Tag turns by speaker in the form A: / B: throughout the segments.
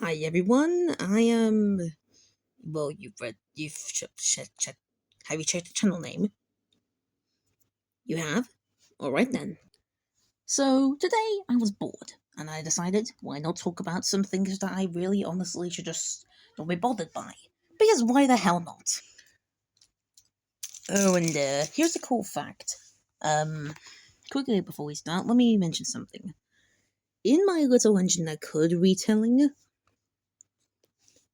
A: Hi everyone, I am. Well, have you checked the channel name? You have? Alright then. So, today I was bored, and I decided why not talk about some things that I really honestly should just not be bothered by. Because why the hell not? Oh, and here's a cool fact. Quickly before we start, let me mention something. In my little engine that could retelling,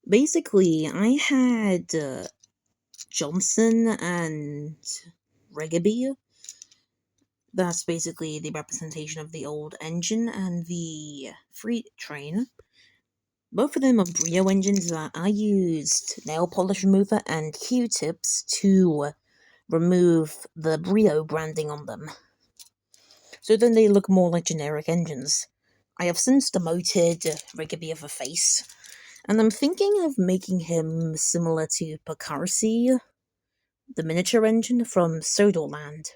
A: basically, I had Johnson and Regaby. That's basically the representation of the old engine and the freight train. Both of them are Brio engines that I used nail polish remover and Q-tips to remove the Brio branding on them. So then they look more like generic engines. I have since demoted Rigaby of a face, and I'm thinking of making him similar to Picarsi, the miniature engine from Sodoland.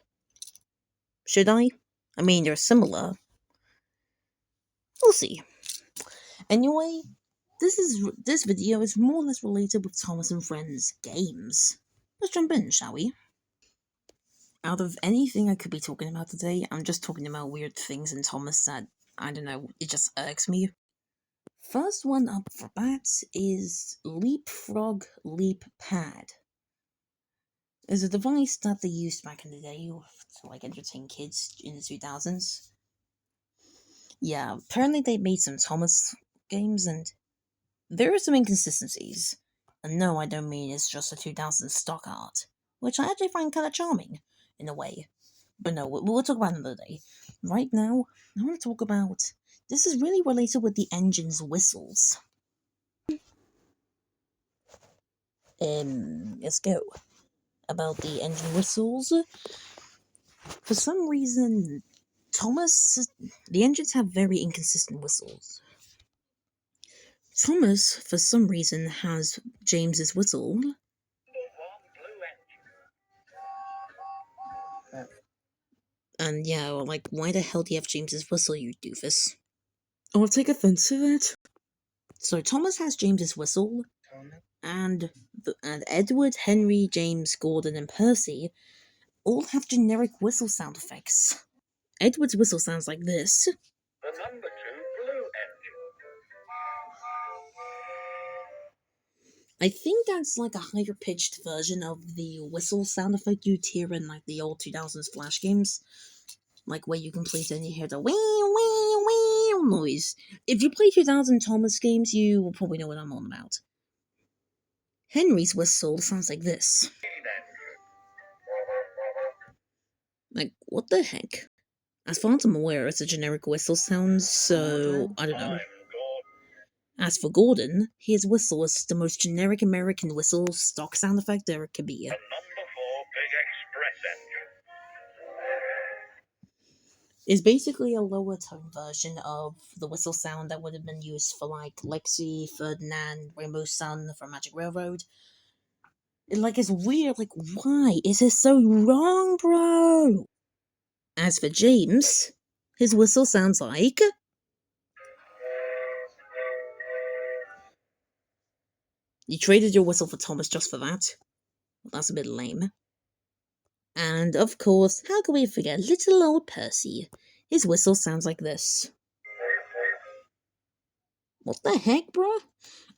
A: Should I? I mean, they're similar. We'll see. Anyway, this video is more or less related with Thomas and Friends games. Let's jump in, shall we? Out of anything I could be talking about today, I'm just talking about weird things in Thomas that, I don't know, it just irks me. First one up for that is Leapfrog Leap Pad. It's a device that they used back in the day to entertain kids in the 2000s. Yeah, apparently they made some Thomas games and there are some inconsistencies. And no, I don't mean it's just a 2000 stock art, which I actually find kind of charming, in a way. But no, we'll talk about it another day. Right now, I want to talk about. This is really related with the engine's whistles. Let's go. About the engine whistles. For some reason, the engines have very inconsistent whistles. Thomas, for some reason, has James's whistle. And yeah, like, why the hell do you have James's whistle, you doofus? Oh, I'll take offense to that. So Thomas has James's whistle, and Edward, Henry, James, Gordon, and Percy all have generic whistle sound effects. Edward's whistle sounds like this. The number 2 blue engine. I think that's like a higher pitched version of the whistle sound effect you'd hear in like the old 2000s Flash games. Like where you can play it and you hear the wee wee wee noise. If you play 2000 Thomas games, you will probably know what I'm on about. Henry's whistle sounds like this. Like, what the heck? As far as I'm aware, it's a generic whistle sound, so I don't know. As for Gordon, his whistle is the most generic American whistle stock sound effect there could be. The number 4 big express engine. Is basically a lower tone version of the whistle sound that would have been used for like Lexi, Ferdinand, Rainbow Sun from Magic Railroad. It's weird, like, why is it so wrong, bro? As for James, his whistle sounds like. You traded your whistle for Thomas just for that? Well, that's a bit lame. And of course, how can we forget little old Percy? His whistle sounds like this. What the heck, bro?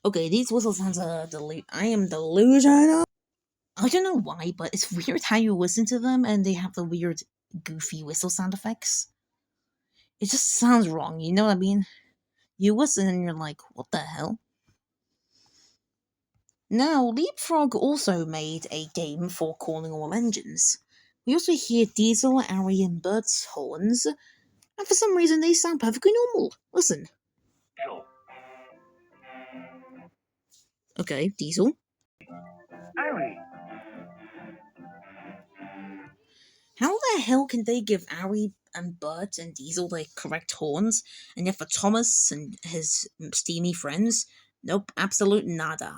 A: Okay, these whistle sounds are I am delusional. I don't know why, but it's weird how you listen to them and they have the weird, goofy whistle sound effects. It just sounds wrong, you know what I mean? You listen and you're like, what the hell? Now, Leapfrog also made a game for calling all engines. We also hear Diesel, Ari, and Bert's horns, and for some reason they sound perfectly normal. Listen. Okay, Diesel. Ari. How the hell can they give Ari and Bert and Diesel the correct horns, and yet for Thomas and his steamy friends, nope, absolute nada.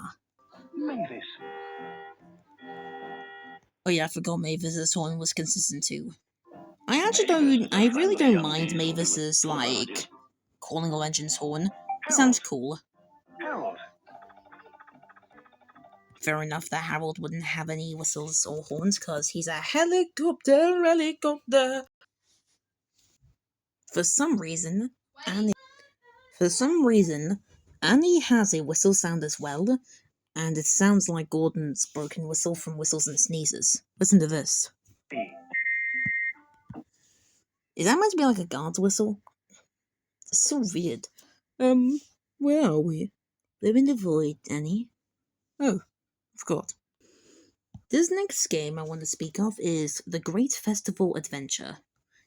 A: Mavis. Oh yeah, I forgot Mavis's horn was consistent too. I really don't mind Mavis's, like, calling all engines horn. It sounds cool. fair enough that Harold wouldn't have any whistles or horns because he's a helicopter. For some reason, Annie, Annie has a whistle sound as well, and it sounds like Gordon's broken whistle from Whistles and Sneezes. Listen to this. Is that meant to be like a guard's whistle? It's so weird. Where are we? We're in the void, Annie. Oh, I forgot. This next game I want to speak of is The Great Festival Adventure.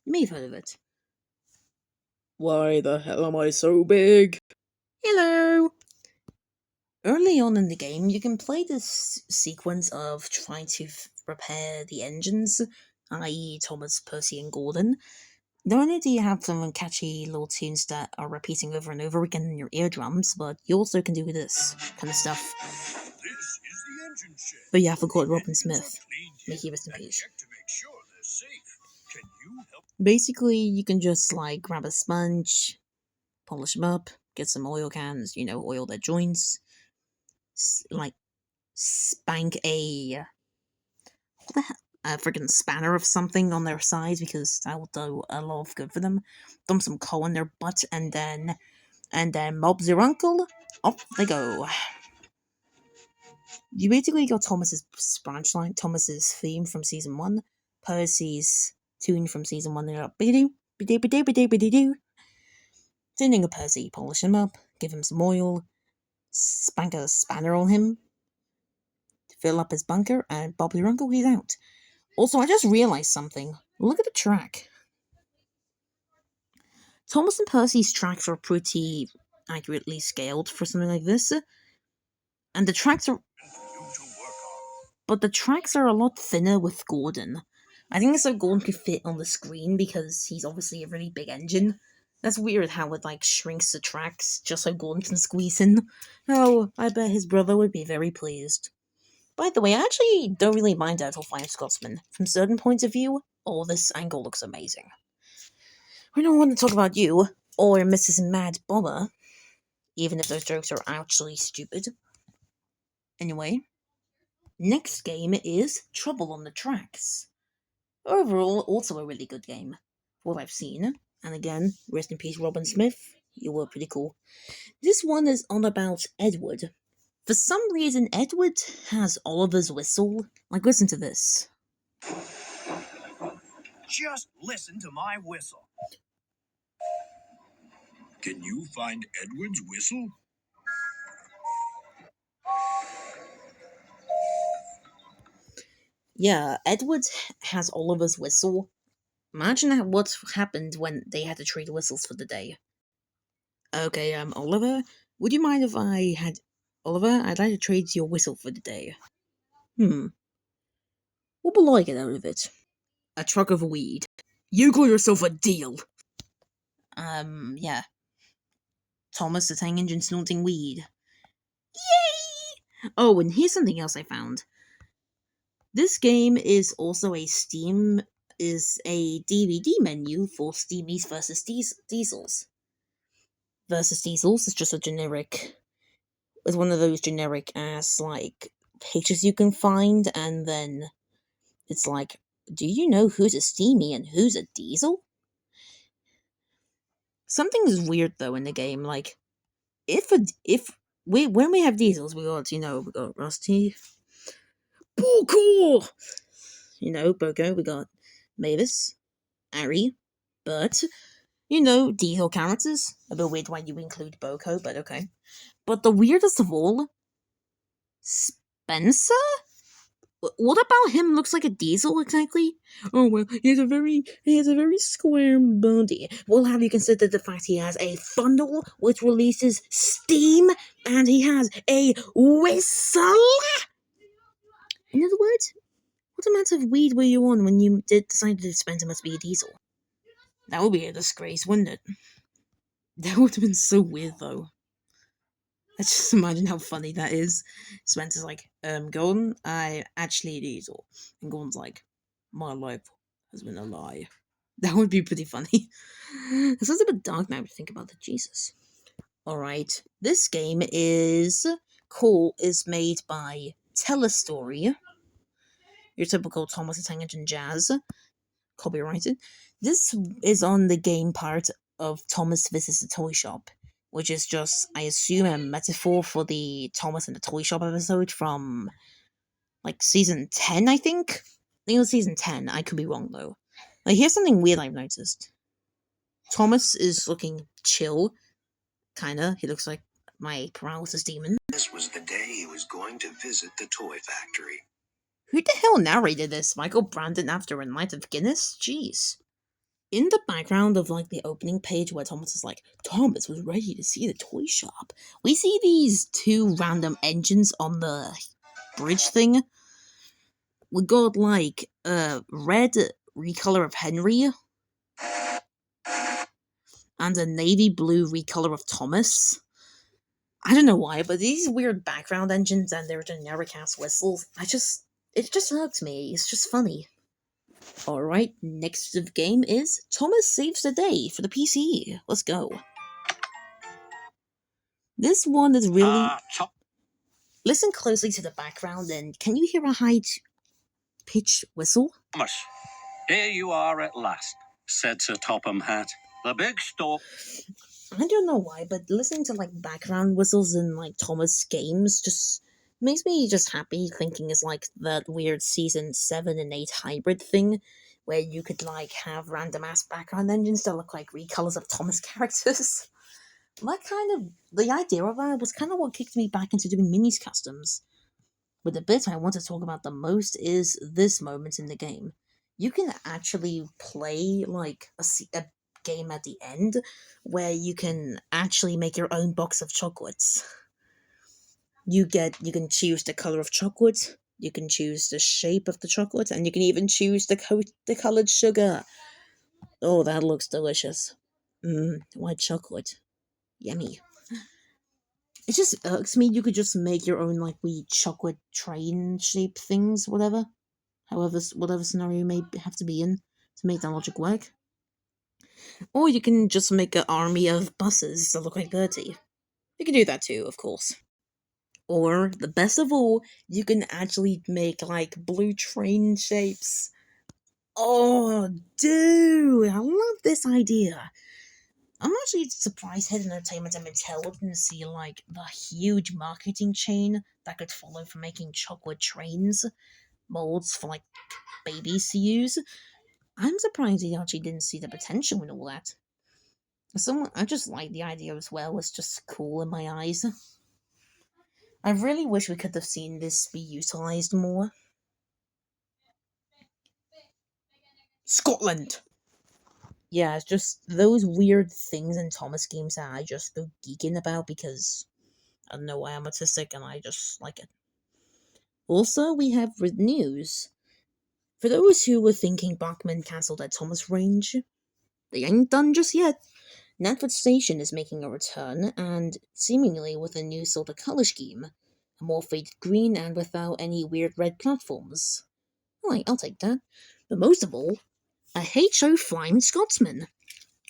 A: You may have heard of it. Why the hell am I so big? Hello! Early on in the game, you can play this sequence of trying to repair the engines, i.e. Thomas, Percy, and Gordon. Not only do you have some catchy little tunes that are repeating over and over again in your eardrums, but you also can do this kind of stuff. But yeah, I forgot Robin Smith. May he rest in peace. Basically, you can just like grab a sponge, polish them up, get some oil cans, oil their joints, like spank a friggin' spanner of something on their sides because that will do a lot of good for them. Dump some coal in their butt and then mob's your uncle. Off they go. You basically got Thomas's branch line, Thomas's theme from season 1, Percy's tune from season 1. They're like bidoo, bidoo, bidoo, bidoo, bidoo. Sending a Percy, polish him up, give him some oil, spank a spanner on him, fill up his bunker, and Bob your uncle, he's out. Also, I just realized something. Look at the track. Thomas and Percy's tracks are pretty accurately scaled for something like this. And the tracks are... But the tracks are a lot thinner with Gordon. I think it's so Gordon could fit on the screen because he's obviously a really big engine. That's weird how it shrinks the tracks just so Gordon can squeeze in. Oh, I bet his brother would be very pleased. By the way, I actually don't really mind Earth 5 Scotsman. From certain points of view, this angle looks amazing. We don't want to talk about you, or Mrs. Mad Bobber, even if those jokes are actually stupid. Anyway, next game is Trouble on the Tracks. Overall, also a really good game, what I've seen. And again, rest in peace Robin Smith, you were pretty cool. This one is on about Edward. For some reason, Edward has Oliver's whistle. Listen to this.
B: Just listen to my whistle. Can you find Edward's whistle?
A: Yeah, Edward has Oliver's whistle. Imagine what happened when they had to trade whistles for the day. Okay, Oliver, would you mind if I had... Oliver, I'd like to trade your whistle for the day. What will I get out of it? A truck of weed. You call yourself a deal! Yeah. Thomas the Tank Engine snorting weed. Yay! Oh, and here's something else I found. This game is also a DVD menu for Steamies versus Diesels. Versus Diesels is just a generic... It's one of those generic ass, pictures you can find, and then it's like, do you know who's a Steamy and who's a Diesel? Something is weird, though, in the game, when we have Diesels, we got Rusty, Boko! Boko, we got Mavis, Ari, Bert, Diesel characters. A bit weird why you include Boko, but okay. But the weirdest of all, Spencer? What about him looks like a Diesel exactly? Oh well, he has a very square body. Well, have you considered the fact he has a funnel which releases steam, and he has a whistle? In other words, what amount of weed were you on when you decided that Spencer must be a Diesel? That would be a disgrace, wouldn't it? That would have been so weird, though. I just imagine how funny that is. Spencer's like, Gordon, I actually a Diesel. And Gordon's like, my life has been a lie. That would be pretty funny. It sounds a bit dark now to think about it, Jesus. Alright, this game is made by Tell a Story, your typical Thomas the Tank Engine jazz, copyrighted. This is on the game part of Thomas Visits the Toy Shop, which is just, I assume, a metaphor for the Thomas and the Toy Shop episode from, like, season 10, I think? I think it was season 10, I could be wrong though. Like, here's something weird I've noticed. Thomas is looking chill, kinda. He looks like my paralysis demon.
C: This was the day he was going to visit the toy factory.
A: Who the hell narrated this? Michael Brandon after a night of Guinness? Jeez. In the background of like the opening page where Thomas is like, Thomas was ready to see the toy shop, we see these two random engines on the bridge thing. We got like a red recolor of Henry and a navy blue recolor of Thomas. I don't know why, but these weird background engines and their generic ass whistles, it just irks me. It's just funny. Alright, next of game is Thomas Saves the Day for the PC. Let's go. This one is really... Listen closely to the background and can you hear a high-pitched whistle?
D: Thomas, here you are at last, said Sir Topham Hatt. The big storm.
A: I don't know why, but listening to like background whistles in like Thomas games just makes me just happy, thinking it's like that weird season 7 and 8 hybrid thing where you could like have random ass background engines that look like recolors of Thomas characters. The idea of that was kind of what kicked me back into doing minis customs. But the bit I want to talk about the most is this moment in the game. You can actually play like a game at the end where you can actually make your own box of chocolates. You can choose the color of chocolate, you can choose the shape of the chocolate, and you can even choose the colored sugar. Oh, that looks delicious. White chocolate. Yummy. It just irks me you could just make your own like wee chocolate train shape things, whatever scenario you may have to be in to make that logic work. Or you can just make an army of buses that look like Bertie. You can do that too, of course. Or, the best of all, you can actually make, like, blue train shapes. Oh, dude! I love this idea. I'm actually surprised Hidden Entertainment and Mattel didn't see, like, the huge marketing chain that could follow for making chocolate trains molds for, like, babies to use. I'm surprised they actually didn't see the potential in all that. I just like the idea as well. It's just cool in my eyes. I really wish we could have seen this be utilized more. Scotland! Yeah, it's just those weird things in Thomas games that I just go geeking about because I don't know why I'm autistic and I just like it. Also, we have news. For those who were thinking Bachman cancelled their Thomas range, they ain't done just yet. Knapford Station is making a return, and seemingly with a new sort of colour scheme. A more faded green and without any weird red platforms. Alright, I'll take that. But most of all, a HO Flying Scotsman.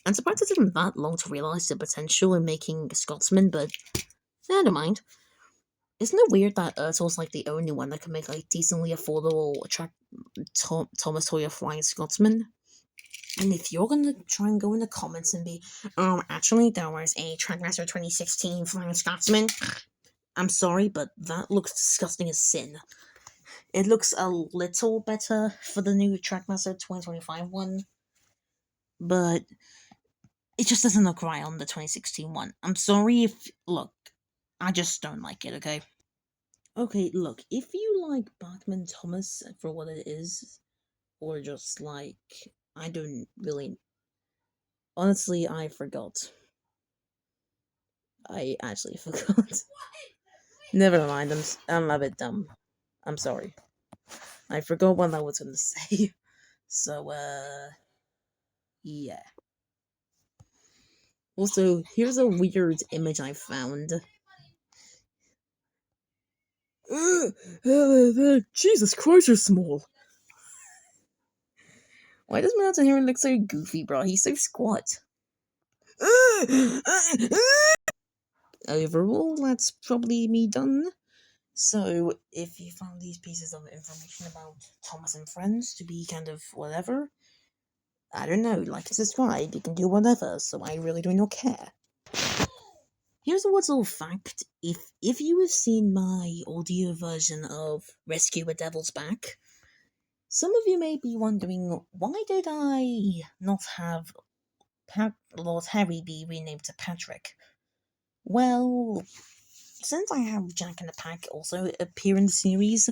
A: I'm surprised it took them that long to realise the potential in making a Scotsman, but I don't mind. Isn't it weird that Ertol's like the only one that can make like decently affordable Thomas Hoyer Flying Scotsman? And if you're gonna try and go in the comments and be, actually there was a Trackmaster 2016 Flying Scotsman, I'm sorry, but that looks disgusting as sin. It looks a little better for the new Trackmaster 2025 one, but it just doesn't look right on the 2016 one. I'm sorry look, I just don't like it, okay? Okay, look, if you like Bachman Thomas for what it is, or just like, I don't really... Honestly, I forgot. I actually forgot. Never mind, I'm a bit dumb. I'm sorry. I forgot what I was gonna say. So, yeah. Also, here's a weird image I found. Jesus Christ, you're small. Why does Mountain Hero look so goofy, bro? He's so squat. Overall, that's probably me done. So, if you found these pieces of information about Thomas and Friends to be kind of whatever, I don't know, like and subscribe, you can do whatever, so I really do not care. Here's a little fact. If you have seen my audio version of Rescue a Devil's Back, some of you may be wondering, why did I not have Lord Harry be renamed to Patrick? Well, since I have Jack in the Pack also appear in the series,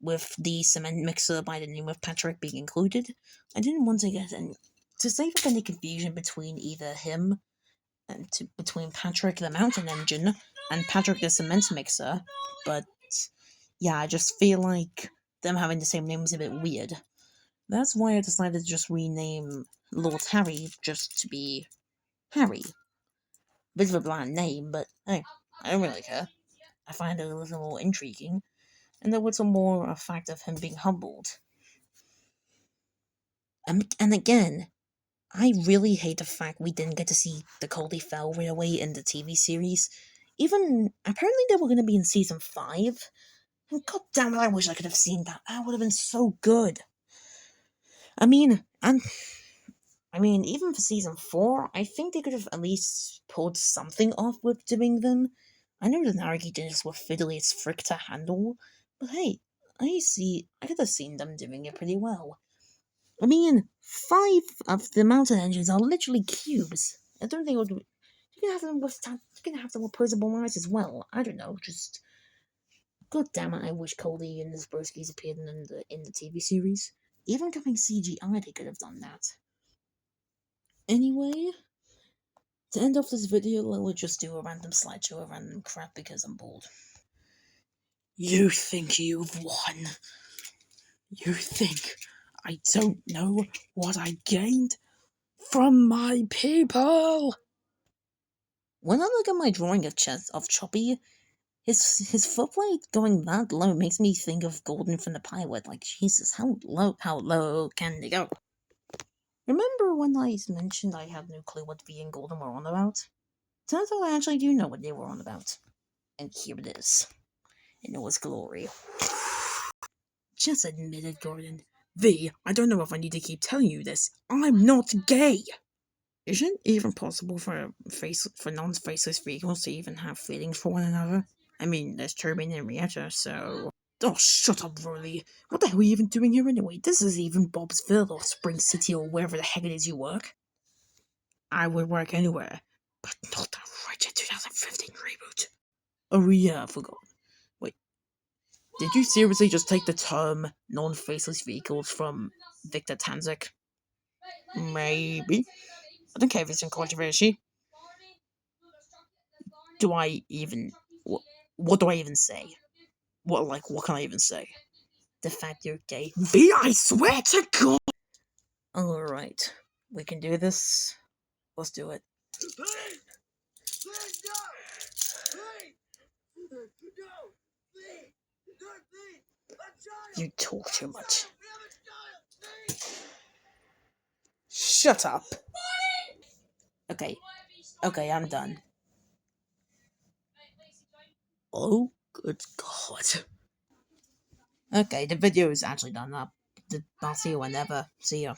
A: with the cement mixer by the name of Patrick being included, I didn't want to get to save up any confusion between either him and between Patrick the Mountain Engine and Patrick the Cement Mixer, but yeah, I just feel like them having the same name is a bit weird. That's why I decided to just rename Lord Harry just to be Harry. Bit of a bland name, but hey, I don't really care. I find it a little more intriguing, and there was a more a fact of him being humbled. And again, I really hate the fact we didn't get to see the Coldy Fell Railway in the TV series. Even, apparently they were going to be in season 5. And god damn it, I wish I could have seen that. That would have been so good. I mean, even for season 4, I think they could have at least pulled something off with doing them. I know the Naragi dinners were fiddly as frick to handle, but hey, I could have seen them doing it pretty well. I mean, 5 of the mountain engines are literally cubes. I don't think it would. You can have them with opposable eyes as well. I don't know. Just god damn it! I wish Coldy and his broskies appeared in the TV series. Even coming CGI, they could have done that. Anyway, to end off this video, I will just do a random slideshow of random crap because I'm bored. You think you've won? You think I don't know what I gained from my people? When I look at my drawing of Choppy, his footplate going that low makes me think of Gordon from the pilot. Like, Jesus, how low can they go? Remember when I mentioned I had no clue what V and Gordon were on about? Turns out I actually do know what they were on about. And here it is. In all its glory. Just admit it, Gordon. V, I don't know if I need to keep telling you this. I'm not gay! Isn't it even possible for non-faceless vehicles to even have feelings for one another? I mean, there's Turbine and Rieta, so... Oh, shut up, Rolly. What the hell are you even doing here anyway? This is even Bobsville or Spring City or wherever the heck it is you work. I would work anywhere, but not the wretched 2015 reboot. Oh yeah, I forgot. Wait, did you seriously just take the term non-faceless vehicles from Victor Tanzik? Maybe. I don't care if it's in controversy. Do I even... What do I even say? What can I even say? The fact you're gay. V, I swear to God! Alright, we can do this. Let's do it. You talk too much. Shut up. Okay, I'm done. Oh, good God. Okay, the video is actually done up. I'll see you whenever. See ya.